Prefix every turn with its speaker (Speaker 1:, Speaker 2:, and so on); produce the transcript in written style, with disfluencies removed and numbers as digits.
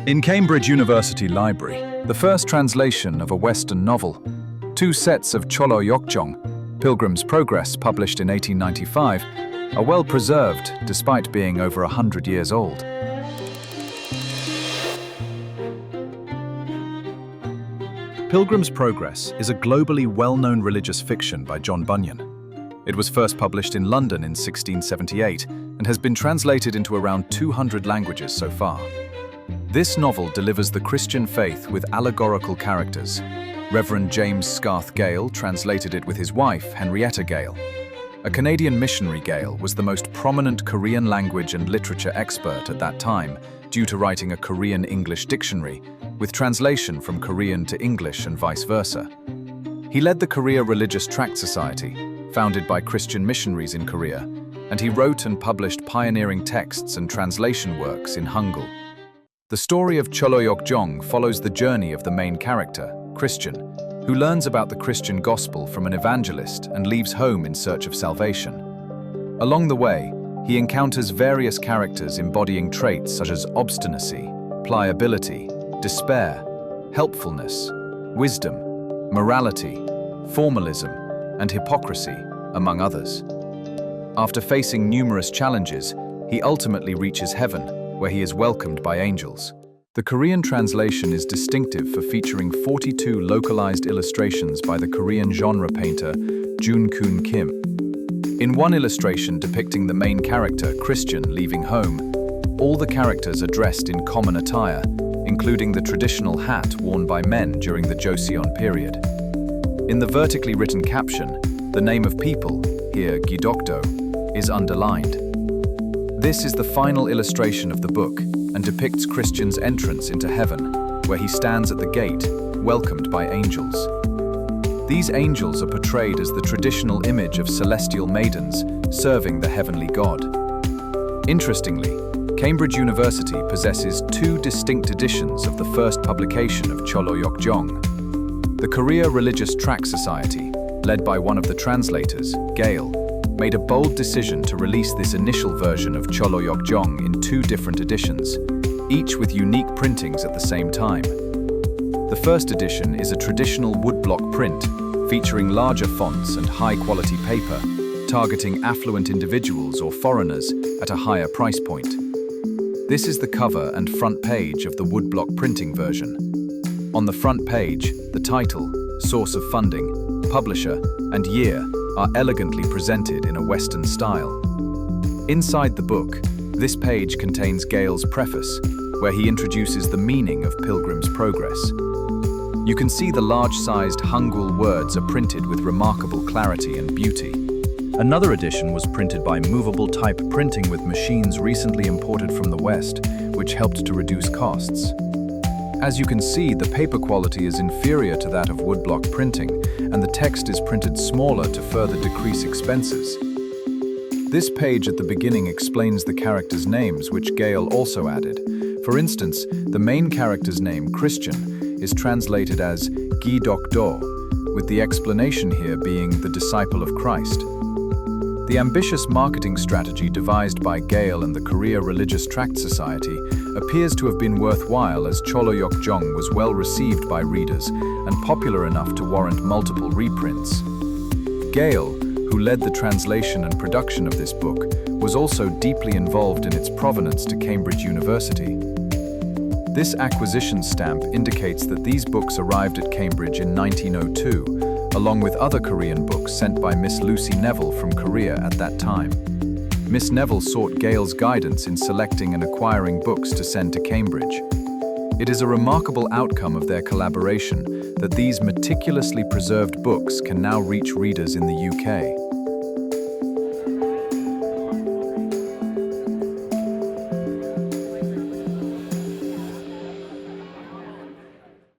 Speaker 1: In Cambridge University Library, the first translation of a Western novel, two sets of Cheollo yeokjeong, Pilgrim's Progress, published in 1895, are well preserved despite being over 100 years old. Pilgrim's Progress is a globally well-known religious fiction by John Bunyan. It was first published in London in 1678 and has been translated into around 200 languages so far. This novel delivers the Christian faith with allegorical characters. Reverend James Gale translated it with his wife, Henrietta Gale. A Canadian missionary, Gale was the most prominent Korean language and literature expert at that time due to writing a Korean-English dictionary, with translation from Korean to English and vice versa. He led the Korea Religious Tract Society, founded by Christian missionaries in Korea, and he wrote and published pioneering texts and translation works in Hangul. The story of Cheollo yeokjeong follows the journey of the main character, Christian, who learns about the Christian gospel from an evangelist and leaves home in search of salvation. Along the way, he encounters various characters embodying traits such as obstinacy, pliability, despair, helpfulness, wisdom, morality, formalism, and hypocrisy, among others. After facing numerous challenges, he ultimately reaches heaven, where he is welcomed by angels. The Korean translation is distinctive for featuring 42 localized illustrations by the Korean genre painter Junkeun Kim. In one illustration depicting the main character, Christian, leaving home, all the characters are dressed in common attire, including the traditional hat worn by men during the Joseon period. In the vertically written caption, the name of people, here yeokjeong, is underlined. This is the final illustration of the book and depicts Christian's entrance into heaven, where he stands at the gate, welcomed by angels. These angels are portrayed as the traditional image of celestial maidens serving the heavenly God. Interestingly, Cambridge University possesses two distinct editions of the first publication of Cheollo yeokjeong. The Korea Religious Tract Society, led by one of the translators, Gale, made a bold decision to release this initial version of Cheollo yeokjeong in two different editions, each with unique printings at the same time. The first edition is a traditional woodblock print, featuring larger fonts and high-quality paper, targeting affluent individuals or foreigners at a higher price point. This is the cover and front page of the woodblock printing version. On the front page, the title, source of funding, publisher, and year are elegantly presented in a Western style. Inside the book, this page contains Gale's preface, where he introduces the meaning of Pilgrim's Progress. You can see the large-sized Hangul words are printed with remarkable clarity and beauty. Another edition was printed by movable-type printing with machines recently imported from the West, which helped to reduce costs. As you can see, the paper quality is inferior to that of woodblock printing, and the text is printed smaller to further decrease expenses. This page at the beginning explains the characters' names, which Gale also added. For instance, the main character's name, Christian, is translated as yeokjeong, with the explanation here being the disciple of Christ. The ambitious marketing strategy devised by Gale and the Korea Religious Tract Society appears to have been worthwhile, as Cheollo yeokjeong was well received by readers and popular enough to warrant multiple reprints. Gale, who led the translation and production of this book, was also deeply involved in its provenance to Cambridge University. This acquisition stamp indicates that these books arrived at Cambridge in 1902, along with other Korean books sent by Miss Lucy Nevile from Korea at that time. Miss Nevile sought Gale's guidance in selecting and acquiring books to send to Cambridge. It is a remarkable outcome of their collaboration that these meticulously preserved books can now reach readers in the UK.